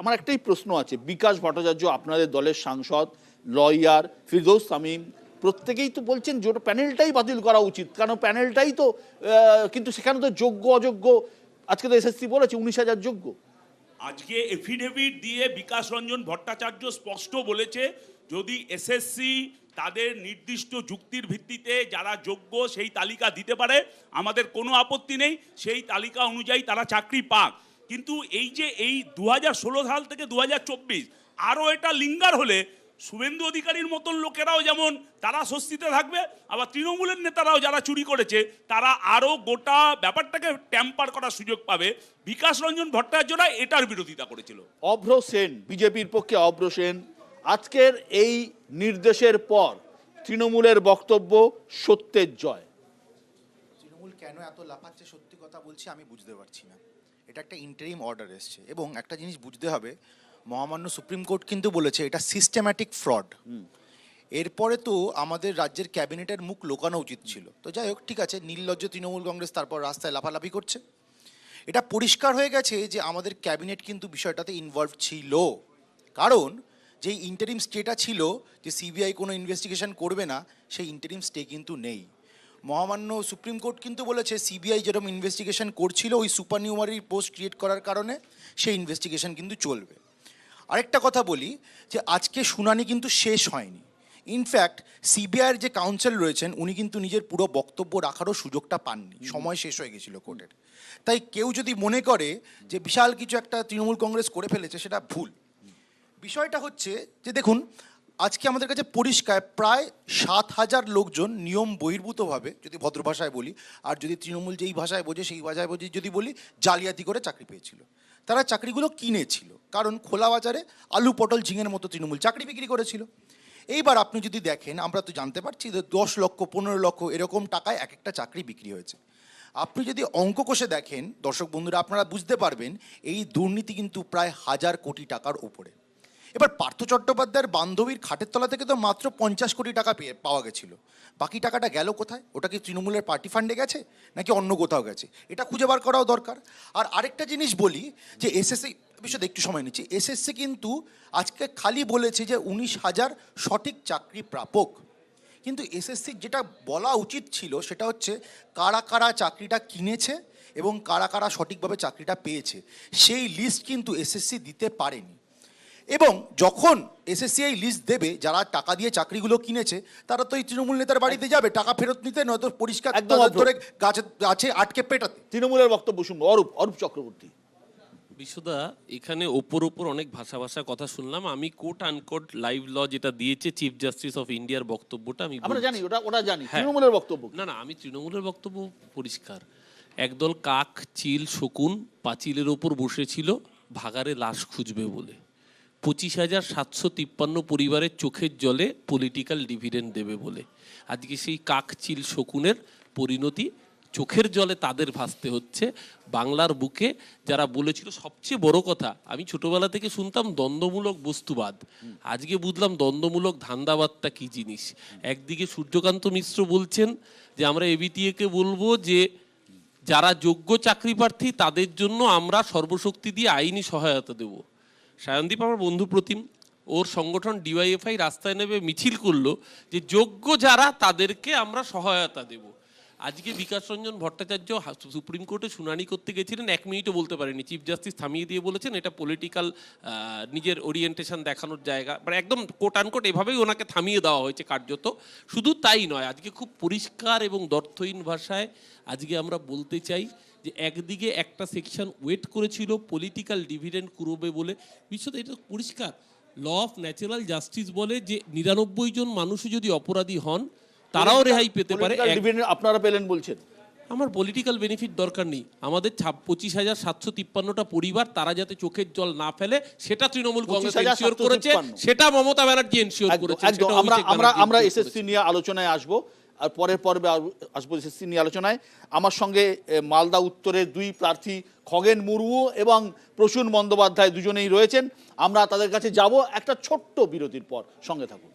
আমার একটাই প্রশ্ন আছে। বিকাশ ভট্টাচার্য আপনাদের দলের সাংসদ, লয়ার, ফিরদৌস তামিম প্রত্যেকেই তো বলছেন যে ওটা প্যানেলটাই বাতিল করা উচিত, কারণ প্যানেলটাই তো কিন্তু সেখানে তো যোগ্য অযোগ্য, আজকে তো এসএসসি বলেছে 19,000 যোগ্য। আজকে এফিডেভিট দিয়ে বিকাশ রঞ্জন ভট্টাচার্য স্পষ্ট বলেছে, যদি এসএসসি তাদের নির্দিষ্ট যুক্তির ভিত্তিতে যারা যোগ্য সেই তালিকা দিতে পারে, আমাদের কোনো আপত্তি নেই, সেই তালিকা অনুযায়ী তারা চাকরি পাক। কিন্তু এই যে এই 2016 সাল থেকে 2024 আরও এটা লিঙ্গার হলে শুভেন্দু অধিকারীর মতন লোকেরাও যেমন তারা স্বস্তিতে থাকবে, আবার তৃণমূলের নেতারাও যারা চুরি করেছে তারা আরও গোটা ব্যাপারটাকে ট্যাম্পার করার সুযোগ পাবে। বিকাশ রঞ্জন ভট্টাচার্যরা এটার বিরোধিতা করেছিল। অভ্র সেন, বিজেপির পক্ষে অভ্র সেন, আজকের এই নির্দেশের পর তৃণমূলের বক্তব্য সত্যের জয়। তৃণমূল কেন এত লাফাচ্ছে সত্যি কথা বলছি আমি বুঝতে পারছি না। এটা একটা ইন্টারিম অর্ডার এসছে এবং একটা জিনিস বুঝতে হবে, মহামান্য সুপ্রিম কোর্ট কিন্তু বলেছে এটা সিস্টেম্যাটিক ফ্রড। এরপরে তো আমাদের রাজ্যের ক্যাবিনেটের মুখ লোকানো উচিত ছিল। তো যাই হোক, ঠিক আছে, নির্লজ্জ তৃণমূল কংগ্রেস তারপর রাস্তায় লাফালাফি করছে। এটা পরিষ্কার হয়ে গেছে যে আমাদের ক্যাবিনেট কিন্তু বিষয়টাতে ইনভলভ ছিল, কারণ যেই ইন্টারিম স্টেটা ছিল যে সিবিআই কোনো ইনভেস্টিগেশন করবে না, সেই ইন্টারিম স্টে কিন্তু নেই। মহামান্য সুপ্রিম কোর্ট কিন্তু বলেছে সিবিআই যেরকম ইনভেস্টিগেশন করছিল ওই সুপারনিউমারি পোস্ট ক্রিয়েট করার কারণে সেই ইনভেস্টিগেশন কিন্তু চলবে। আরেকটা কথা বলি যে আজকে শুনানি কিন্তু শেষ হয়নি। ইনফ্যাক্ট সিবিআইয়ের যে কাউন্সিল রয়েছেন উনি কিন্তু নিজের পুরো বক্তব্য রাখারও সুযোগটা পাননি, সময় শেষ হয়ে গেছিল কোর্টের। তাই কেউ যদি মনে করে যে বিশাল কিছু একটা তৃণমূল কংগ্রেস করে ফেলেছে, সেটা ভুল। বিষয়টা হচ্ছে যে দেখুন, আজকে আমাদের কাছে পরিষ্কার প্রায় 7,000 লোকজন নিয়ম বহির্ভূতভাবে, যদি ভদ্র ভাষায় বলি, আর যদি তৃণমূল যেই ভাষায় বোঝে সেই ভাষায় বোঝে, যদি বলি জালিয়াতি করে চাকরি পেয়েছিল। তারা চাকরিগুলো কিনেছিল, কারণ খোলা বাজারে আলু পটল ঝিঙের মতো তৃণমূল চাকরি বিক্রি করেছিল। এইবার আপনি যদি দেখেন, আমরা তো জানতে পারছি যে 10 লক্ষ 15 লক্ষ এরকম টাকায় এক একটা চাকরি বিক্রি হয়েছে। আপনি যদি অঙ্ক কষে দেখেন দর্শক বন্ধুরা, আপনারা বুঝতে পারবেন এই দুর্নীতি কিন্তু প্রায় 1,000 কোটি টাকার উপরে। এবার পার্থ চট্টোপাধ্যায়ের বান্ধবীর খাটের তলা থেকে তো মাত্র 50 কোটি টাকা পাওয়া গেছিল। বাকি টাকাটা গেল কোথায়? ওটা কি তৃণমূলের পার্টি ফান্ডে গেছে নাকি অন্য কোথাও গেছে? এটা খুঁজে বার করাও দরকার। আর আরেকটা জিনিস বলি যে এসএসসি বিষয়ে একটু সময় নিচ্ছি। এসএসসি কিন্তু আজকে খালি বলেছে যে 19,000 সঠিক চাকরি প্রাপক, কিন্তু এসএসসির যেটা বলা উচিত ছিল সেটা হচ্ছে কারা কারা চাকরিটা কিনেছে এবং কারা কারা সঠিকভাবে চাকরিটা পেয়েছে, সেই লিস্ট কিন্তু এসএসসি দিতে পারেনি। এবং যখন এসএসসি এই লিস্ট দেবে যারা টাকা দিয়ে চাকরিগুলো কিনেছে, তারা তো এই তৃণমূল নেতার বাড়িতে যাবে টাকা ফেরত নিতে, নয়তো পরিষ্কার ধরে গাছে আটকে পেটাতে। তৃণমূলের বক্তব্য শুনবো অরূপ চক্রবর্তী। বিশুদা, এখানে ওপর অনেক ভাষা কথা শুনলাম। আমি কোট আনকোট লাইভ ল যেটা দিয়েছে চিফ জাস্টিস অফ ইন্ডিয়ার বক্তব্যটা আমি আমরা জানি, ওটা জানি। হ্যাঁ। তৃণমূলের বক্তব্য না, আমি তৃণমূলের বক্তব্য পরিষ্কার। একদল কাক, চিল, শকুন পাঁচিলের ওপর বসেছিল ভাগাড়ে লাশ খুঁজবে বলে। 25,753 পরিবারের চোখের জলে পলিটিক্যাল ডিভিডেন্ড দেবে বলে। আজকে সেই কাক, চিল, শকুনের পরিণতি চোখের জলে তাদের ভাসতে হচ্ছে। বাংলার বুকে যারা বলেছিল, সবচেয়ে বড় কথা, আমি ছোটবেলা থেকে শুনতাম দ্বন্দ্বমূলক বস্তুবাদ, আজকে বুঝলাম দ্বন্দ্বমূলক ধান্দাবাদটা কি জিনিস। একদিকে সূর্যকান্ত মিশ্র বলছেন যে আমরা এবিটিএকে বলবো যে যারা যোগ্য চাকরি প্রার্থী তাদের জন্য আমরা সর্বশক্তি দিয়ে আইনি সহায়তা দেব। সায়নদীপ আমার বন্ধু প্রতিম, ওর সংগঠন ডিওয়াইএফআই রাস্তায় নেবে মিছিল করলো যে যোগ্য যারা তাদেরকে আমরা সহায়তা দেব। আজকে বিকাশ রঞ্জন ভট্টাচার্য সুপ্রিম কোর্টে শুনানি করতে গেছিলেন, 1 মিনিটও বলতে পারেনি। চিফ জাস্টিস থামিয়ে দিয়ে বলেছেন এটা পলিটিক্যাল নিজের ওরিয়েন্টেশন দেখানোর জায়গা, মানে একদম কোট আনকোট এভাবেই ওনাকে থামিয়ে দেওয়া হয়েছে কার্যত। শুধু তাই নয়, আজকে খুব পরিষ্কার এবং দ্ব্যর্থহীন ভাষায় আজকে আমরা বলতে চাই যে একদিকে একটা সেকশন ওয়েট করেছিল পলিটিক্যাল ডিভিডেন্ড কুড়োবে বলে। বিশ্বত এটা পরিষ্কার, ল অফ ন্যাচারাল জাস্টিস বলে যে 99 জন মানুষও যদি অপরাধী হন তারাও রেহাই পেতে পারে। আপনারা পেলেন বলছেন? আমার পলিটিক্যাল বেনিফিট দরকার নেই, আমাদের 25,753টা পরিবার তারা যাতে চোখের জল না ফেলে সেটা তৃণমূল কংগ্রেস এনশিওর করেছে, সেটা মমতা ব্যানার্জি এনশিওর করেছে। আমরা এসএসসি নিয়ে আলোচনায় আসবো, আর পরের পর্বে আসবো এসএসসি নিয়ে আলোচনায়। আমার সঙ্গে মালদা উত্তরের 2 প্রার্থী খগেন মুর্মু এবং প্রসূন বন্দ্যোপাধ্যায় দুজনেই রয়েছেন। আমরা তাদের কাছে যাব একটা ছোট্ট বিরতির পর, সঙ্গে থাকুন।